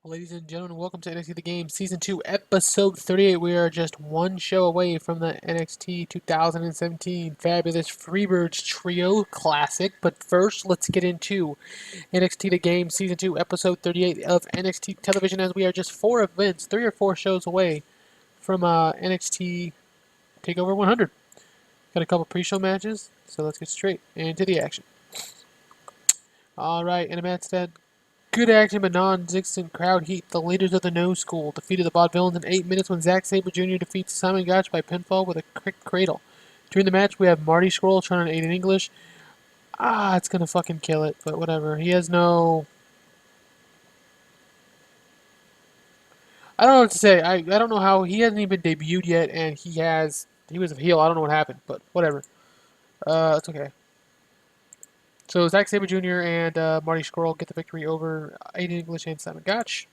Ladies and gentlemen, welcome to NXT The Game Season 2, Episode 38. We are just one show away from the NXT 2017 Fabulous Freebirds Trio Classic. But first, let's get into NXT The Game Season 2, Episode 38 of NXT Television, as we are just 3 or 4 shows away from NXT TakeOver 100. Got a couple pre-show matches, so let's get straight into the action. Alright, in a match that good action, but non-existent crowd heat. The leaders of the No School defeated the Vaudevillains in 8 minutes when Zack Sabre Jr. defeats Simon Gotch by pinfall with a quick cradle. During the match, we have Marty Scurll trying to aid in English. It's gonna fucking kill it, but whatever. He has no... I don't know what to say. I don't know how... He hasn't even debuted yet, and he was a heel. I don't know what happened, but whatever. It's okay. So Zack Sabre Jr. and Marty Scurll get the victory over Aiden English and Simon Gotch.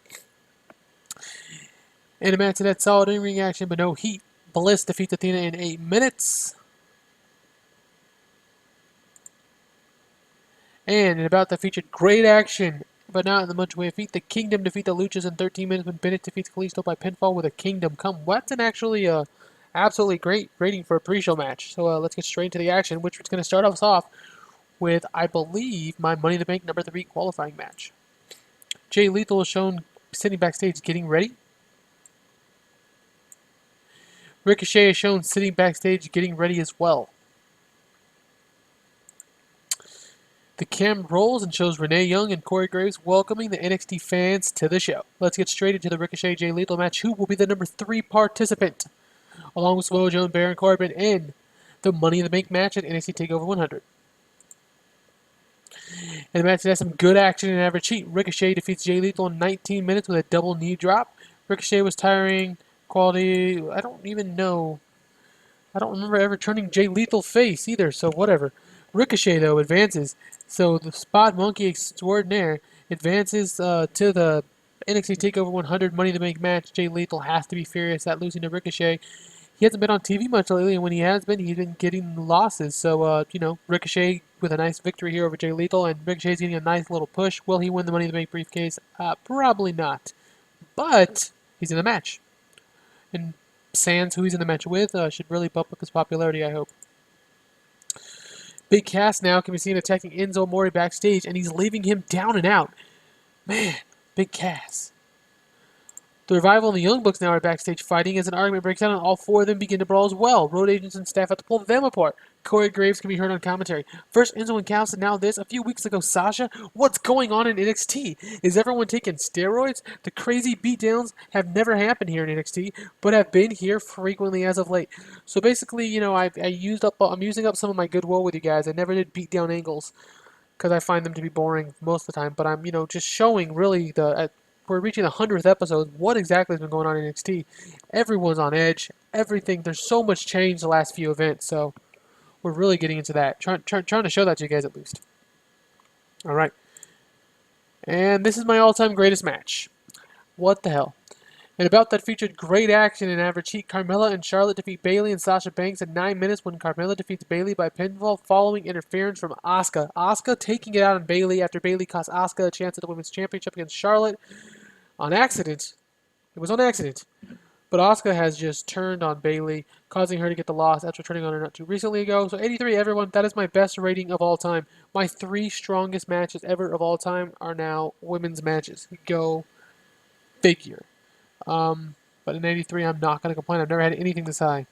In a match that solid in-ring action, but no heat. Bliss defeats Athena in 8 minutes. And in about that featured great action, but not in the much way of feat. The Kingdom defeat the Luchas in 13 minutes when Bennett defeats Kalisto by pinfall with a Kingdom Come. That's an actually absolutely great rating for a pre-show match. So let's get straight into the action, which is going to start us off with, I believe, my Money in the Bank number 3 qualifying match. Jay Lethal is shown sitting backstage getting ready. Ricochet is shown sitting backstage getting ready as well. The camera rolls and shows Renee Young and Corey Graves welcoming the NXT fans to the show. Let's get straight into the Ricochet Jay Lethal match. Who will be the number 3 participant? Along with Samoa Joe and Baron Corbin in the Money in the Bank match at NXT TakeOver 100. And the match has some good action and average heat. Ricochet defeats Jay Lethal in 19 minutes with a double knee drop. Ricochet was tiring quality. I don't remember ever turning Jay Lethal face either, so whatever. Ricochet, though, advances. So the Spot Monkey Extraordinaire advances to the NXT TakeOver 100 Money in the Bank match. Jay Lethal has to be furious at losing to Ricochet. He hasn't been on TV much lately, and when he has been, he's been getting losses. So, Ricochet with a nice victory here over Jay Lethal, and Ricochet's getting a nice little push. Will he win the Money in the Bank briefcase? Probably not. But he's in the match. And Sans, who he's in the match with, should really bump up his popularity, I hope. Big Cass now can be seen attacking Enzo Amore backstage, and he's leaving him down and out. Man, Big Cass. The Revival and the Young Bucks now are backstage fighting as an argument breaks out, and all 4 of them begin to brawl as well. Road agents and staff have to pull them apart. Corey Graves can be heard on commentary. First Enzo and Cass, and now this. A few weeks ago, Sasha. What's going on in NXT? Is everyone taking steroids? The crazy beatdowns have never happened here in NXT, but have been here frequently as of late. So basically, I'm using up some of my goodwill with you guys. I never did beatdown angles because I find them to be boring most of the time. But I'm, just showing really we're reaching the 100th episode. What exactly has been going on in NXT? Everyone's on edge. Everything. There's so much change the last few events. So we're really getting into that. Trying to show that to you guys at least. All right. And this is my all-time greatest match. What the hell? And about that featured great action and average heat. Carmella and Charlotte defeat Bayley and Sasha Banks in 9 minutes when Carmella defeats Bayley by pinfall following interference from Asuka. Asuka taking it out on Bayley after Bayley cost Asuka a chance at the Women's Championship against Charlotte. On accident. It was on accident. But Asuka has just turned on Bayley, causing her to get the loss after turning on her not too recently ago. So 83, everyone. That is my best rating of all time. My 3 strongest matches ever of all time are now women's matches. Go figure. But in 83, I'm not going to complain. I've never had anything this high.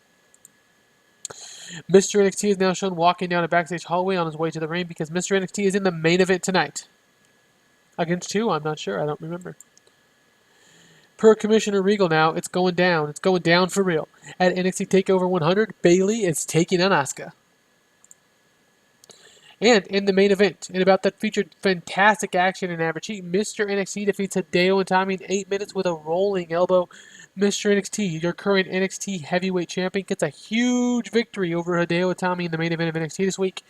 Mr. NXT is now shown walking down a backstage hallway on his way to the ring because Mr. NXT is in the main event tonight. Against who? I'm not sure. I don't remember. Per Commissioner Regal now, it's going down. It's going down for real. At NXT TakeOver 100, Bayley is taking on Asuka. And in the main event, and about that featured fantastic action and average heat, Mr. NXT defeats Hideo Itami in 8 minutes with a rolling elbow. Mr. NXT, your current NXT heavyweight champion, gets a huge victory over Hideo Itami in the main event of NXT this week.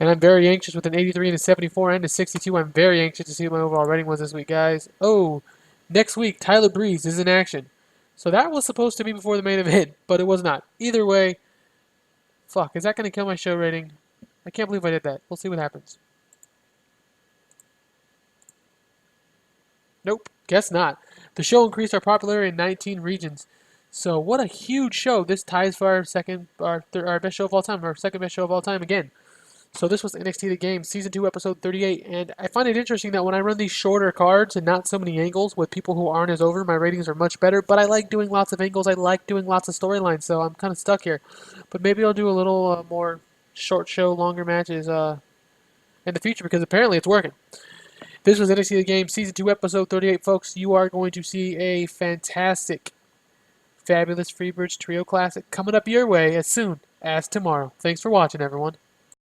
And I'm very anxious with an 83 and a 74 and a 62. I'm very anxious to see what my overall rating was this week, guys. Oh, next week, Tyler Breeze is in action. So that was supposed to be before the main event, but it was not. Either way, fuck, is that going to kill my show rating? I can't believe I did that. We'll see what happens. Nope. Guess not. The show increased our popularity in 19 regions. So what a huge show. This ties for our best show of all time, our second best show of all time again. So this was NXT The Game, Season 2, Episode 38, and I find it interesting that when I run these shorter cards and not so many angles with people who aren't as over, my ratings are much better, but I like doing lots of angles, I like doing lots of storylines, so I'm kind of stuck here. But maybe I'll do a little more short show, longer matches in the future, because apparently it's working. This was NXT The Game, Season 2, Episode 38, folks. You are going to see a fantastic, fabulous Freebirds Trio Classic coming up your way as soon as tomorrow. Thanks for watching, everyone.